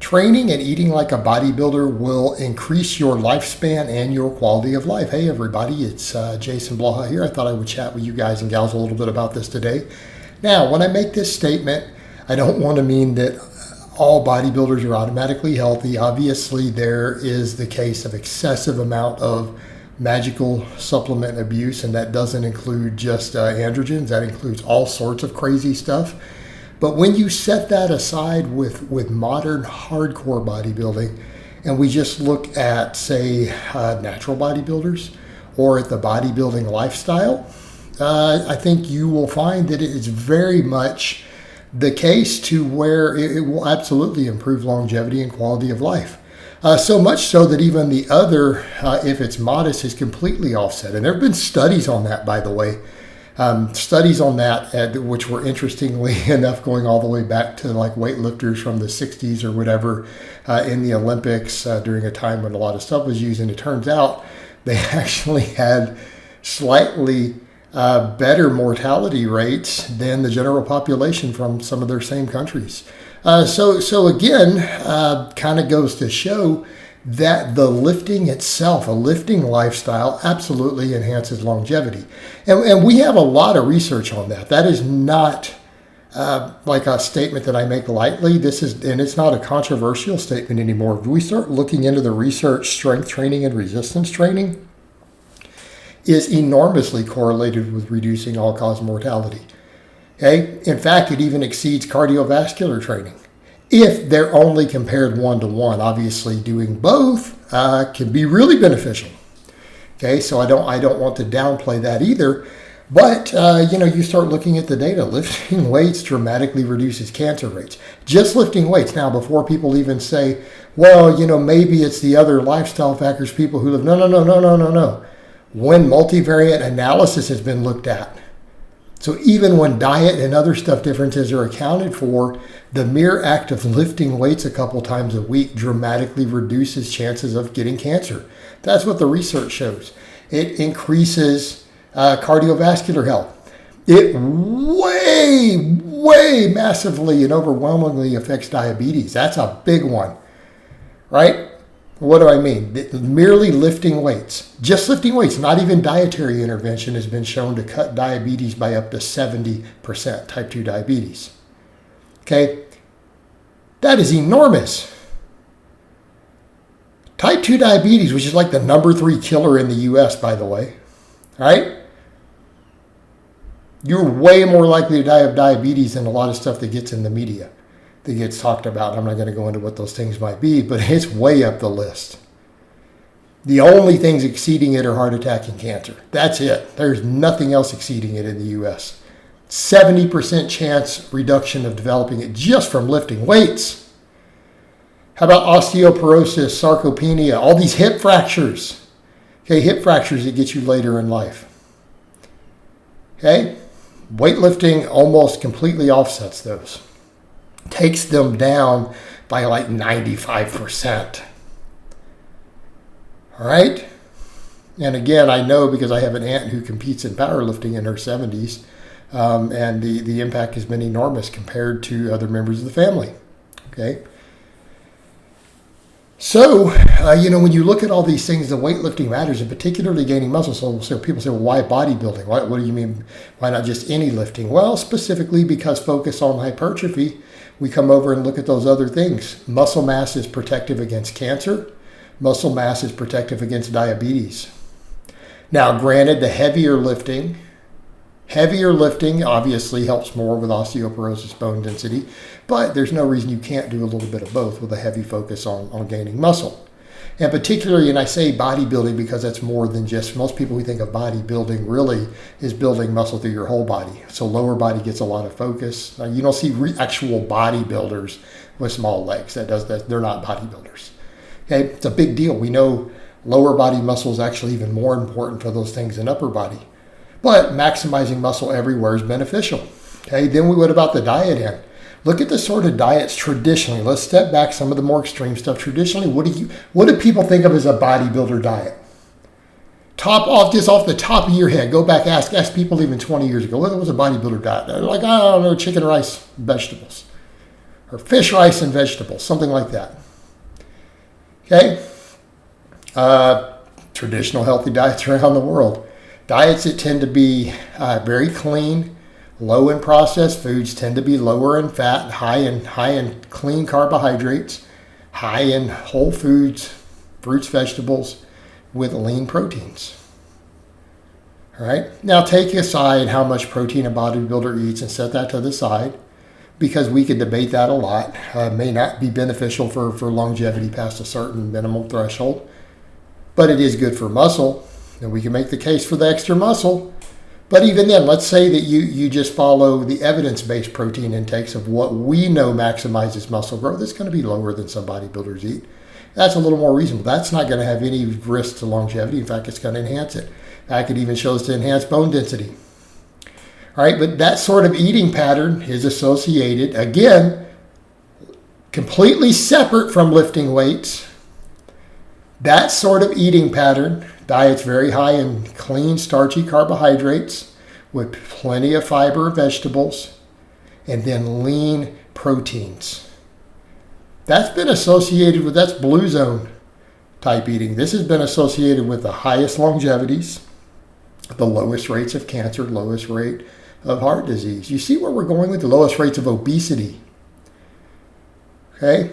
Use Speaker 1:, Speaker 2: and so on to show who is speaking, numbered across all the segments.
Speaker 1: Training and eating like a bodybuilder will increase your lifespan and your quality of life. Hey everybody, it's Jason Blaha here. I thought I would chat with you guys and gals a little bit about this today. Now, when I make this statement, I don't want to mean that all bodybuilders are automatically healthy. Obviously, there is the case of excessive amount of magical supplement abuse, and that doesn't include just androgens. That includes all sorts of crazy stuff. But when you set that aside with modern hardcore bodybuilding, and we just look at, say, natural bodybuilders or at the bodybuilding lifestyle, I think you will find that it is very much the case to where it will absolutely improve longevity and quality of life. So much so that even the other, if it's modest, is completely offset. And there have been studies on that, by the way. Studies on that, which were interestingly enough going all the way back to like weightlifters from the 60s or whatever in the Olympics during a time when a lot of stuff was used. And it turns out they actually had slightly better mortality rates than the general population from some of their same countries. So again, kind of goes to show that the lifting itself, a lifting lifestyle, absolutely enhances longevity. And we have a lot of research on that. That is not like a statement that I make lightly. And it's not a controversial statement anymore. If we start looking into the research, strength training and resistance training is enormously correlated with reducing all-cause mortality. Okay? In fact, it even exceeds cardiovascular training. If they're only compared one-to-one, obviously doing both can be really beneficial. Okay, so I don't want to downplay that either. But you start looking at the data. Lifting weights dramatically reduces cancer rates. Just lifting weights. Now, before people even say, well, maybe it's the other lifestyle factors, people who live. No. When multivariate analysis has been looked at, so even when diet and other stuff differences are accounted for, the mere act of lifting weights a couple times a week dramatically reduces chances of getting cancer. That's what the research shows. It increases cardiovascular health. It way massively and overwhelmingly affects diabetes. That's a big one, right? What do I mean? Merely lifting weights, just lifting weights, not even dietary intervention, has been shown to cut diabetes by up to 70%, type 2 diabetes. Okay? That is enormous. Type 2 diabetes, which is like the number 3 killer in the U.S., by the way, right? You're way more likely to die of diabetes than a lot of stuff that gets in the media, that gets talked about. I'm not going to go into what those things might be, but it's way up the list. The only things exceeding it are heart attack and cancer. That's it. There's nothing else exceeding it in the U.S. 70% chance reduction of developing it just from lifting weights. How about osteoporosis, sarcopenia, all these hip fractures? Okay, hip fractures that get you later in life. Okay, weightlifting almost completely offsets those. Takes them down by like 95%. All right? And again, I know because I have an aunt who competes in powerlifting in her 70s, and the impact has been enormous compared to other members of the family. Okay? So, when you look at all these things, the weightlifting matters, and particularly gaining muscle. So people say, well, why bodybuilding? What do you mean? Why not just any lifting? Well, specifically because focus on hypertrophy, we come over and look at those other things. Muscle mass is protective against cancer. Muscle mass is protective against diabetes. Now, granted, the heavier lifting obviously helps more with osteoporosis, bone density, but there's no reason you can't do a little bit of both with a heavy focus on gaining muscle. And particularly, and I say bodybuilding because that's more than just, most people who think of bodybuilding really is building muscle through your whole body. So lower body gets a lot of focus. You don't see actual bodybuilders with small legs. They're not bodybuilders. Okay, it's a big deal. We know lower body muscle is actually even more important for those things than upper body. But maximizing muscle everywhere is beneficial. Okay, then what about the diet end? Look at the sort of diets traditionally. Let's step back some of the more extreme stuff. Traditionally, what do people think of as a bodybuilder diet? Off the top of your head, go back, ask people even 20 years ago, what was a bodybuilder diet? They're like, I don't know, chicken, rice, vegetables. or fish, rice, and vegetables, something like that. Okay? Traditional healthy diets around the world. Diets that tend to be very clean, low in processed foods, tend to be lower in fat, high in clean carbohydrates, high in whole foods, fruits, vegetables, with lean proteins. All right? Now take aside how much protein a bodybuilder eats and set that to the side, because we could debate that a lot. May not be beneficial for longevity past a certain minimum threshold, but it is good for muscle, and we can make the case for the extra muscle. But even then, let's say that you just follow the evidence-based protein intakes of what we know maximizes muscle growth. It's going to be lower than some bodybuilders eat. That's a little more reasonable. That's not going to have any risk to longevity. In fact, it's going to enhance it. It even shows to enhance bone density. All right, but that sort of eating pattern is associated, again, completely separate from lifting weights. That sort of eating pattern, diets very high in clean, starchy carbohydrates with plenty of fiber, vegetables, and then lean proteins. That's been associated with, that's blue zone type eating. This has been associated with the highest longevities, the lowest rates of cancer, lowest rate of heart disease. You see where we're going with the lowest rates of obesity. Okay?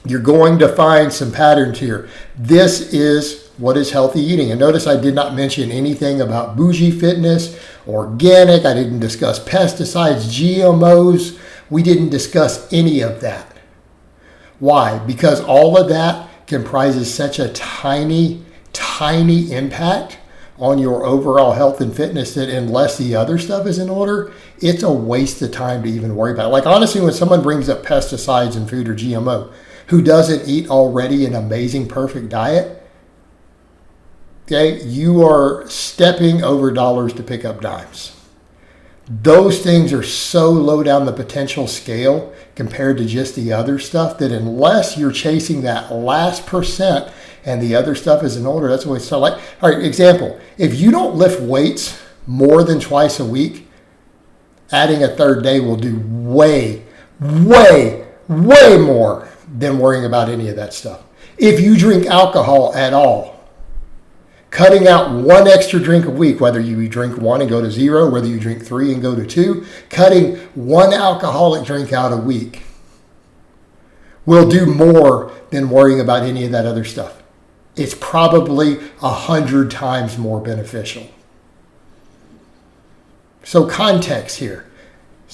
Speaker 1: You're going to find some patterns here. This is what is healthy eating. And notice I did not mention anything about bougie fitness, organic. I didn't discuss pesticides, GMOs. We didn't discuss any of that. Why? Because all of that comprises such a tiny, tiny impact on your overall health and fitness that unless the other stuff is in order, it's a waste of time to even worry about it. Like honestly, when someone brings up pesticides in food or GMO, who doesn't eat already an amazing, perfect diet, okay, you are stepping over dollars to pick up dimes. Those things are so low down the potential scale compared to just the other stuff that unless you're chasing that last percent and the other stuff is in order, that's what it's like. All right, example, if you don't lift weights more than twice a week, adding a third day will do way, way, way more than worrying about any of that stuff. If you drink alcohol at all, cutting out one extra drink a week, whether you drink one and go to 0, whether you drink 3 and go to 2, cutting one alcoholic drink out a week will do more than worrying about any of that other stuff. It's probably 100 times more beneficial. So context here.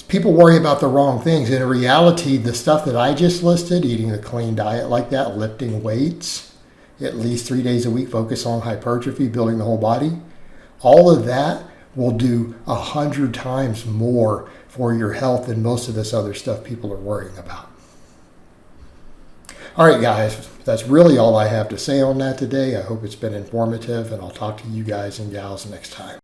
Speaker 1: People worry about the wrong things. In reality, the stuff that I just listed, eating a clean diet like that, lifting weights, at least 3 days a week, focus on hypertrophy, building the whole body, all of that will do 100 times more for your health than most of this other stuff people are worrying about. All right, guys, that's really all I have to say on that today. I hope it's been informative, and I'll talk to you guys and gals next time.